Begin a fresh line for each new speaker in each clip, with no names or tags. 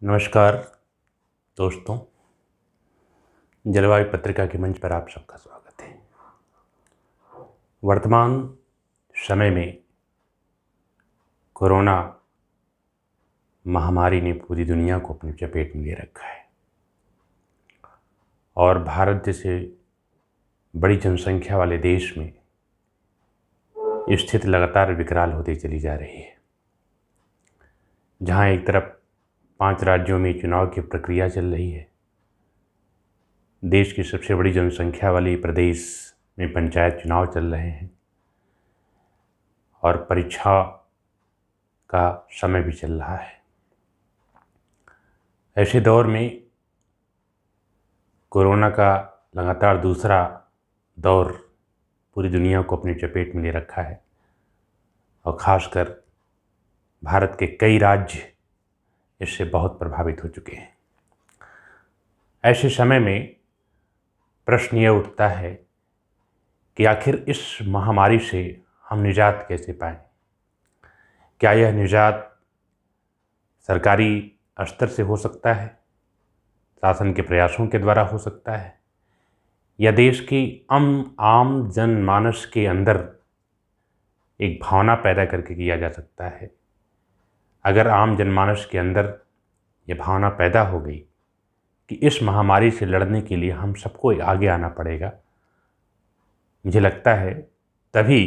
नमस्कार दोस्तों, जलवायु पत्रिका के मंच पर आप सबका स्वागत है। वर्तमान समय में कोरोना महामारी ने पूरी दुनिया को अपनी चपेट में ले रखा है और भारत जैसे बड़ी जनसंख्या वाले देश में स्थिति लगातार विकराल होती चली जा रही है। जहां एक तरफ 5 राज्यों में चुनाव की प्रक्रिया चल रही है, देश की सबसे बड़ी जनसंख्या वाली प्रदेश में पंचायत चुनाव चल रहे हैं और परीक्षा का समय भी चल रहा है। ऐसे दौर में कोरोना का लगातार दूसरा दौर पूरी दुनिया को अपनी चपेट में ले रखा है और ख़ासकर भारत के कई राज्य इससे बहुत प्रभावित हो चुके हैं। ऐसे समय में प्रश्न ये उठता है कि आखिर इस महामारी से हम निजात कैसे पाएं? क्या यह निजात सरकारी स्तर से हो सकता है, शासन के प्रयासों के द्वारा हो सकता है, या देश की आम जनमानस के अंदर एक भावना पैदा करके किया जा सकता है? अगर आम जनमानस के अंदर ये भावना पैदा हो गई कि इस महामारी से लड़ने के लिए हम सबको आगे आना पड़ेगा, मुझे लगता है तभी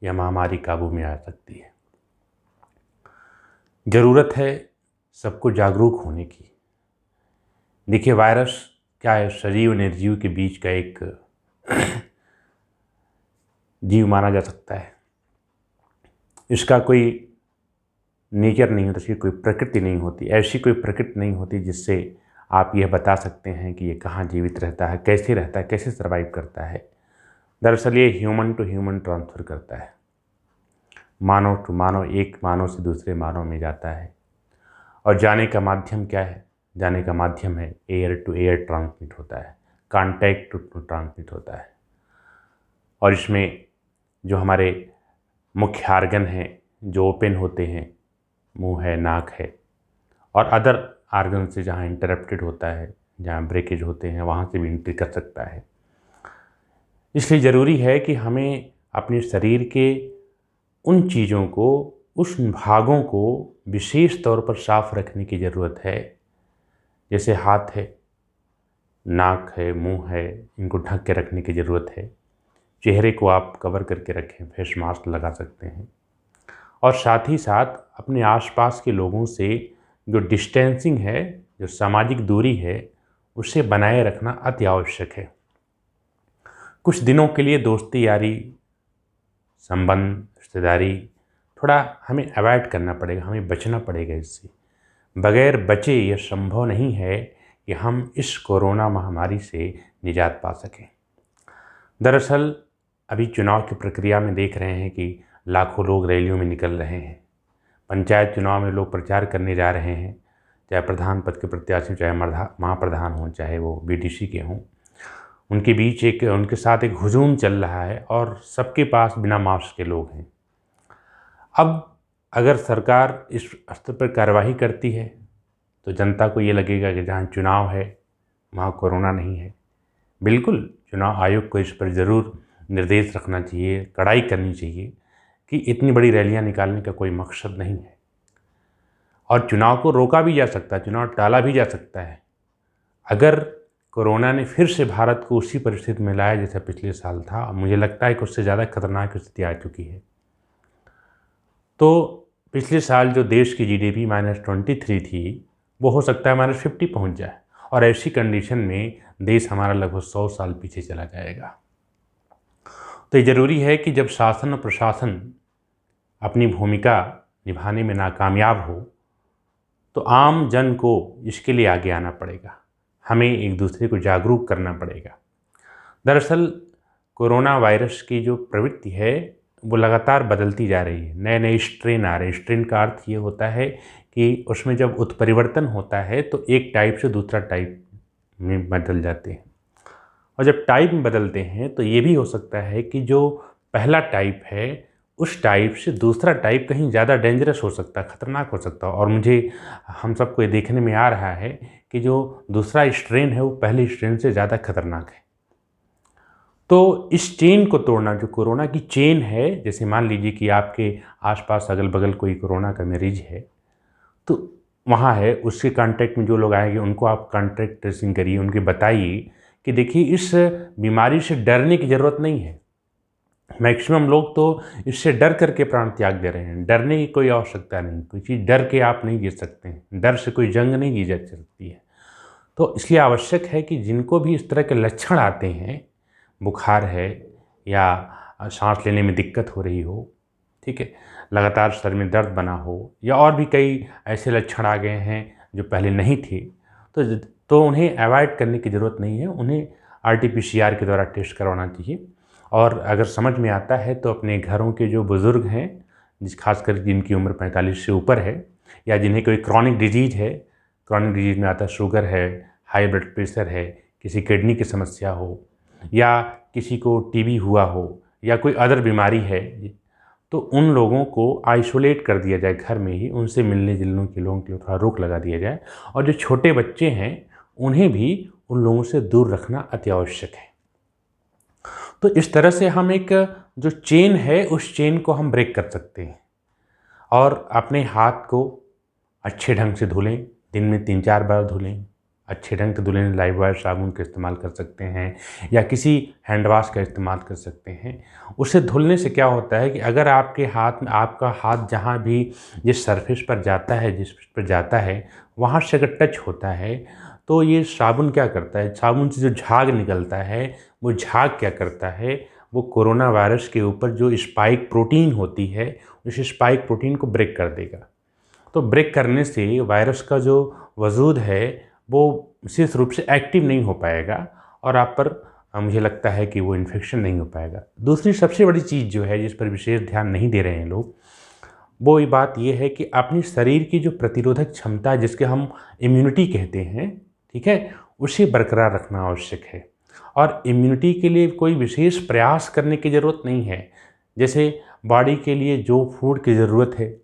यह महामारी काबू में आ सकती है। ज़रूरत है सबको जागरूक होने की। देखिए, वायरस क्या है? सजीव और निर्जीव के बीच का एक जीव माना जा सकता है। इसका कोई नेचर नहीं होता, इसकी कोई प्रकृति नहीं होती। ऐसी कोई प्रकृति नहीं होती जिससे आप यह बता सकते हैं कि ये कहाँ जीवित रहता है, कैसे सर्वाइव करता है। दरअसल ये ह्यूमन टू ह्यूमन ट्रांसफ़र करता है, मानव टू मानव, एक मानव से दूसरे मानव में जाता है। और जाने का माध्यम क्या है? जाने का माध्यम है एयर टू एयर ट्रांसमिट होता है, कॉन्टैक्ट टू ट्रांसमिट होता है। और इसमें जो हमारे मुख्य आर्गन हैं जो ओपन होते हैं, मुंह है, नाक है, और अदर आर्गन से जहाँ इंटरप्टेड होता है, जहाँ ब्रेकेज होते हैं, वहाँ से भी एंट्री कर सकता है। इसलिए ज़रूरी है कि हमें अपने शरीर के उन चीज़ों को, उस भागों को विशेष तौर पर साफ रखने की ज़रूरत है। जैसे हाथ है, नाक है, मुंह है, इनको ढक के रखने की ज़रूरत है। चेहरे को आप कवर करके रखें, फेस मास्क लगा सकते हैं। और साथ ही साथ अपने आसपास के लोगों से जो डिस्टेंसिंग है, जो सामाजिक दूरी है, उसे बनाए रखना अति आवश्यक है। कुछ दिनों के लिए दोस्ती यारी, संबंध, रिश्तेदारी थोड़ा हमें अवॉइड करना पड़ेगा, हमें बचना पड़ेगा इससे। बगैर बचे यह संभव नहीं है कि हम इस कोरोना महामारी से निजात पा सकें। दरअसल अभी चुनाव की प्रक्रिया में देख रहे हैं कि लाखों लोग रैलियों में निकल रहे हैं। पंचायत चुनाव में लोग प्रचार करने जा रहे हैं, चाहे प्रधान पद के प्रत्याशी, चाहे महाप्रधान हों, चाहे वो बीडीसी के हों। उनके साथ एक हुजूम चल रहा है और सबके पास बिना मास्क के लोग हैं। अब अगर सरकार इस स्तर पर कार्रवाई करती है तो जनता को ये लगेगा कि जहाँ चुनाव है वहाँ कोरोना नहीं है। बिल्कुल, चुनाव आयोग को इस पर ज़रूर निर्देश रखना चाहिए, कड़ाई करनी चाहिए कि इतनी बड़ी रैलियां निकालने का कोई मकसद नहीं है। और चुनाव को रोका भी जा सकता है, चुनाव टाला भी जा सकता है। अगर कोरोना ने फिर से भारत को उसी परिस्थिति में लाया जैसा पिछले साल था, मुझे लगता है कि उससे ज़्यादा खतरनाक स्थिति आ चुकी है। तो पिछले साल जो देश की जीडीपी -23 थी, वो हो सकता है -50 पहुँच जाए, और ऐसी कंडीशन में देश हमारा लगभग 100 साल पीछे चला जाएगा। तो ये ज़रूरी है कि जब शासन और प्रशासन अपनी भूमिका निभाने में नाकामयाब हो तो आम जन को इसके लिए आगे आना पड़ेगा। हमें एक दूसरे को जागरूक करना पड़ेगा। दरअसल कोरोना वायरस की जो प्रवृत्ति है वो लगातार बदलती जा रही है। नए नए स्ट्रेन आ रहे हैं। स्ट्रेन का अर्थ ये होता है कि उसमें जब उत्परिवर्तन होता है तो एक टाइप से दूसरा टाइप में बदल जाते हैं। और जब टाइप में बदलते हैं तो ये भी हो सकता है कि जो पहला टाइप है उस टाइप से दूसरा टाइप कहीं ज़्यादा डेंजरस हो सकता है, ख़तरनाक हो सकता है। और हम सबको ये देखने में आ रहा है कि जो दूसरा स्ट्रेन है वो पहले स्ट्रेन से ज़्यादा खतरनाक है। तो इस चेन को तोड़ना, जो कोरोना की चेन है, जैसे मान लीजिए कि आपके आसपास अगल बगल कोई कोरोना का मरीज है, तो वहाँ है, उसके कांटेक्ट में जो लोग आएंगे उनको आप कांटेक्ट ट्रेसिंग करिए, उनके बताइए कि देखिए इस बीमारी से डरने की ज़रूरत नहीं है। मैक्सिमम लोग तो इससे डर करके प्राण त्याग दे रहे हैं। डरने की कोई आवश्यकता नहीं, कोई चीज़ डर के आप नहीं जीत सकते हैं, डर से कोई जंग नहीं जी जा सकती है। तो इसलिए आवश्यक है कि जिनको भी इस तरह के लक्षण आते हैं, बुखार है या सांस लेने में दिक्कत हो रही हो, ठीक है, लगातार सर में दर्द बना हो, या और भी कई ऐसे लक्षण आ गए हैं जो पहले नहीं थे, तो उन्हें अवॉइड करने की ज़रूरत नहीं है। उन्हें RT-PCR के द्वारा टेस्ट करवाना चाहिए। और अगर समझ में आता है तो अपने घरों के जो बुज़ुर्ग हैं, खासकर जिनकी उम्र 45 से ऊपर है, या जिन्हें कोई क्रॉनिक डिजीज़ है, क्रॉनिक डिजीज़ में आता है शुगर है, हाई ब्लड प्रेशर है, किसी किडनी की समस्या हो, या किसी को टीबी हुआ हो, या कोई अदर बीमारी है, तो उन लोगों को आइसोलेट कर दिया जाए घर में ही, उनसे मिलने जुलने के लोगों के लिए थोड़ा रोक लगा दिया जाए। और जो छोटे बच्चे हैं उन्हें भी उन लोगों से दूर रखना अति आवश्यक है। तो इस तरह से हम एक जो चेन है उस चेन को हम ब्रेक कर सकते हैं। और अपने हाथ को अच्छे ढंग से धुलें, दिन में 3-4 बार धुलें, अच्छे ढंग से धुलें। लाइफबॉय साबुन का इस्तेमाल कर सकते हैं या किसी हैंड वाश का इस्तेमाल कर सकते हैं। उससे धुलने से क्या होता है कि अगर आपके हाथ में, आपका हाथ जहाँ भी जिस सरफेस पर जाता है, जिस पर जाता है, वहाँ से अगर टच होता है, तो ये साबुन क्या करता है, साबुन से जो झाग निकलता है, वो झाग क्या करता है, वो कोरोना वायरस के ऊपर जो स्पाइक प्रोटीन होती है, उस स्पाइक प्रोटीन को ब्रेक कर देगा। तो ब्रेक करने से वायरस का जो वजूद है वो विशेष रूप से एक्टिव नहीं हो पाएगा, और आप पर मुझे लगता है कि वो इन्फेक्शन नहीं हो पाएगा। दूसरी सबसे बड़ी चीज़ जो है, जिस पर विशेष ध्यान नहीं दे रहे हैं लोग, वो ये बात ये है कि अपनी शरीर की जो प्रतिरोधक क्षमता, जिसके हम इम्यूनिटी कहते हैं, ठीक है, उसे बरकरार रखना आवश्यक है। और इम्यूनिटी के लिए कोई विशेष प्रयास करने की ज़रूरत नहीं है। जैसे बॉडी के लिए जो फूड की ज़रूरत है,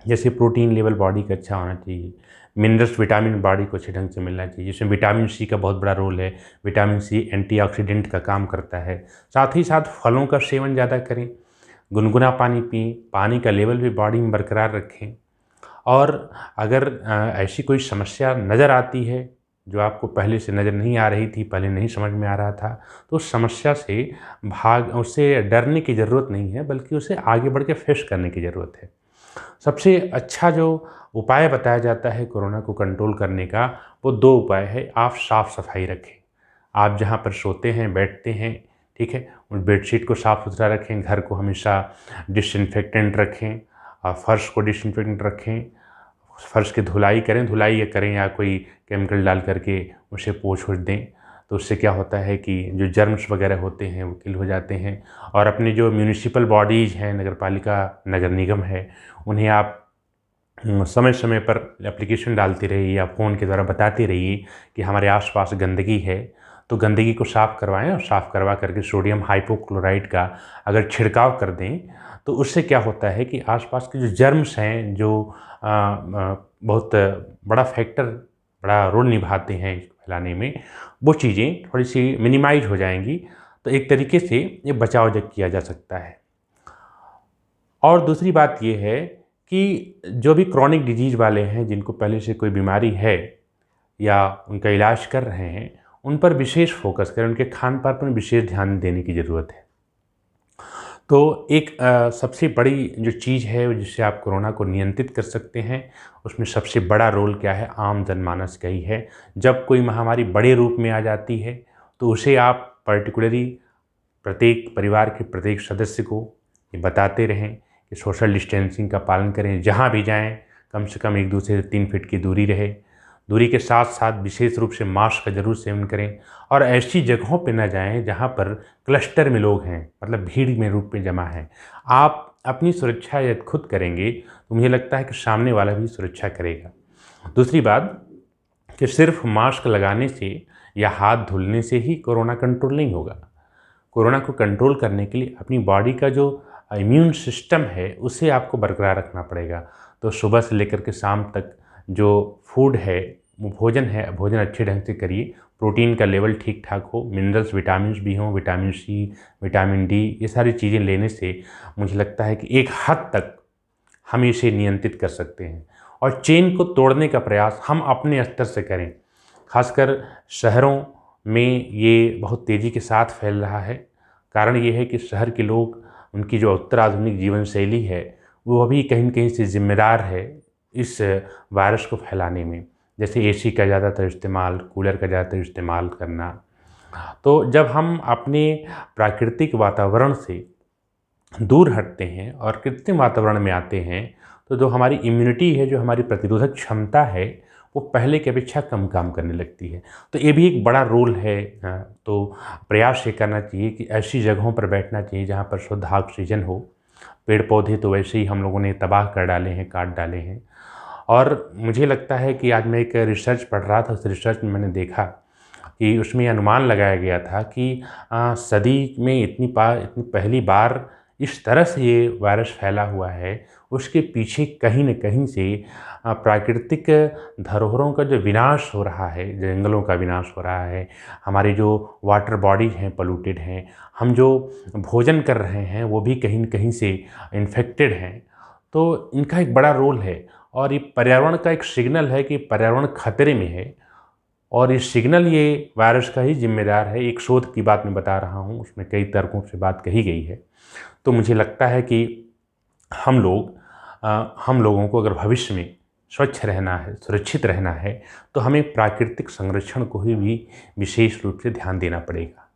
जैसे प्रोटीन लेवल बॉडी का अच्छा होना चाहिए, मिनरल्स विटामिन बॉडी को अच्छे ढंग से मिलना चाहिए, जिसमें विटामिन सी का बहुत बड़ा रोल है। विटामिन सी एंटीऑक्सीडेंट का काम करता है। साथ ही साथ फलों का सेवन ज़्यादा करें, गुनगुना पानी पिएं, पानी का लेवल भी बॉडी में बरकरार रखें। और अगर ऐसी कोई समस्या नज़र आती है जो आपको पहले से नज़र नहीं आ रही थी, पहले नहीं समझ में आ रहा था, तो उस समस्या से उससे डरने की ज़रूरत नहीं है, बल्कि उसे आगे बढ़ के फेस करने की ज़रूरत है। सबसे अच्छा जो उपाय बताया जाता है कोरोना को कंट्रोल करने का, वो 2 उपाय है। आप साफ़ सफाई रखें। आप जहाँ पर सोते हैं, बैठते हैं, ठीक है, उस बेडशीट को साफ़ सुथरा रखें, घर को हमेशा डिसइंफेक्टेंट रखें, फर्श को डिसइंफेक्टेंट रखें, फर्श की धुलाई करें या कोई केमिकल डाल करके उसे पोंछ दें। तो उससे क्या होता है कि जो जर्म्स वगैरह होते हैं वो किल हो जाते हैं। और अपनी जो म्यूनिसिपल बॉडीज़ हैं, नगर पालिका, नगर निगम है, उन्हें आप समय समय पर एप्लीकेशन डालते रहिए या फ़ोन के द्वारा बताते रहिए कि हमारे आसपास गंदगी है, तो गंदगी को साफ़ करवाएं। और साफ़ करवा करके सोडियम हाइपोक्लोराइड का अगर छिड़काव कर दें, तो उससे क्या होता है कि आसपास के जो जर्म्स हैं, जो बहुत बड़ा फैक्टर, बड़ा रोल निभाते हैं इसको फैलाने में, वो चीज़ें थोड़ी सी मिनिमाइज हो जाएंगी। तो एक तरीके से ये बचाव जब किया जा सकता है। और दूसरी बात ये है कि जो भी क्रॉनिक डिजीज़ वाले हैं, जिनको पहले से कोई बीमारी है या उनका इलाज कर रहे हैं, उन पर विशेष फोकस करें, उनके खान पान पर विशेष ध्यान देने की ज़रूरत है। तो एक सबसे बड़ी जो चीज़ है जिससे आप कोरोना को नियंत्रित कर सकते हैं, उसमें सबसे बड़ा रोल क्या है, आम जनमानस का ही है। जब कोई महामारी बड़े रूप में आ जाती है, तो उसे आप पर्टिकुलरली प्रत्येक परिवार के प्रत्येक सदस्य को ये बताते रहें कि सोशल डिस्टेंसिंग का पालन करें। जहाँ भी जाएं, कम से कम एक दूसरे से 3 फीट की दूरी रहे। दूरी के साथ साथ विशेष रूप से मास्क का ज़रूर सेवन करें। और ऐसी जगहों पे ना जाएं जहाँ पर क्लस्टर में लोग हैं, मतलब भीड़ में रूप में जमा हैं। आप अपनी सुरक्षा यदि खुद करेंगे तो मुझे लगता है कि सामने वाला भी सुरक्षा करेगा। दूसरी बात कि सिर्फ मास्क लगाने से या हाथ धुलने से ही कोरोना कंट्रोल नहीं होगा। कोरोना को कंट्रोल करने के लिए अपनी बॉडी का जो इम्यून सिस्टम है उसे आपको बरकरार रखना पड़ेगा। तो सुबह से लेकर के शाम तक जो फूड है, वो भोजन है, भोजन अच्छे ढंग से करिए, प्रोटीन का लेवल ठीक ठाक हो, मिनरल्स विटामिन्स भी हों, विटामिन सी, विटामिन डी, ये सारी चीज़ें लेने से मुझे लगता है कि एक हद तक हम इसे नियंत्रित कर सकते हैं। और चेन को तोड़ने का प्रयास हम अपने स्तर से करें। खासकर शहरों में ये बहुत तेज़ी के साथ फैल रहा है। कारण ये है कि शहर के लोग, उनकी जो उत्तर आधुनिक जीवन शैली है, वो अभी कहीं न कहीं से ज़िम्मेदार है इस वायरस को फैलाने में। जैसे एसी का ज़्यादातर इस्तेमाल, कूलर का ज़्यादातर इस्तेमाल करना। तो जब हम अपने प्राकृतिक वातावरण से दूर हटते हैं और कृत्रिम वातावरण में आते हैं, तो जो हमारी इम्यूनिटी है, जो हमारी प्रतिरोधक क्षमता है, वो पहले की अपेक्षा कम काम करने लगती है। तो ये भी एक बड़ा रोल है। तो प्रयास ये करना चाहिए कि ऐसी जगहों पर बैठना चाहिए जहाँ पर शुद्ध ऑक्सीजन हो। पेड़ पौधे तो वैसे ही हम लोगों ने तबाह कर डाले हैं, काट डाले हैं। और मुझे लगता है कि आज मैं एक रिसर्च पढ़ रहा था, उस रिसर्च में मैंने देखा कि उसमें अनुमान लगाया गया था कि सदी में इतनी पहली बार इस तरह से ये वायरस फैला हुआ है, उसके पीछे कहीं न कहीं से प्राकृतिक धरोहरों का जो विनाश हो रहा है, जंगलों का विनाश हो रहा है, हमारी जो वाटर बॉडीज़ हैं पॉल्यूटेड हैं, हम जो भोजन कर रहे हैं वो भी कहीं न कहीं से इन्फेक्टेड हैं। तो इनका एक बड़ा रोल है और ये पर्यावरण का एक सिग्नल है कि पर्यावरण खतरे में है। और ये सिग्नल, ये वायरस का ही ज़िम्मेदार है। एक शोध की बात मैं बता रहा हूँ, उसमें कई तर्कों से बात कही गई है। तो मुझे लगता है कि हम लोगों को अगर भविष्य में स्वच्छ रहना है, सुरक्षित रहना है, तो हमें प्राकृतिक संरक्षण को ही भी विशेष रूप से ध्यान देना पड़ेगा।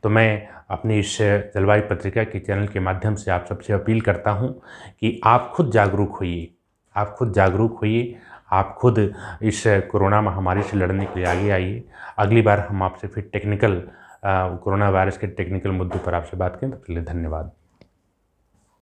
तो मैं अपनी इस जलवायु पत्रिका के चैनल के माध्यम से आप सबसे अपील करता हूँ कि आप खुद जागरूक होइए, आप खुद जागरूक होइए, आप खुद इस कोरोना महामारी से लड़ने के लिए आगे आइए। अगली बार हम आपसे फिर कोरोना वायरस के टेक्निकल मुद्दों पर आपसे बात करें। तब तक के लिए धन्यवाद।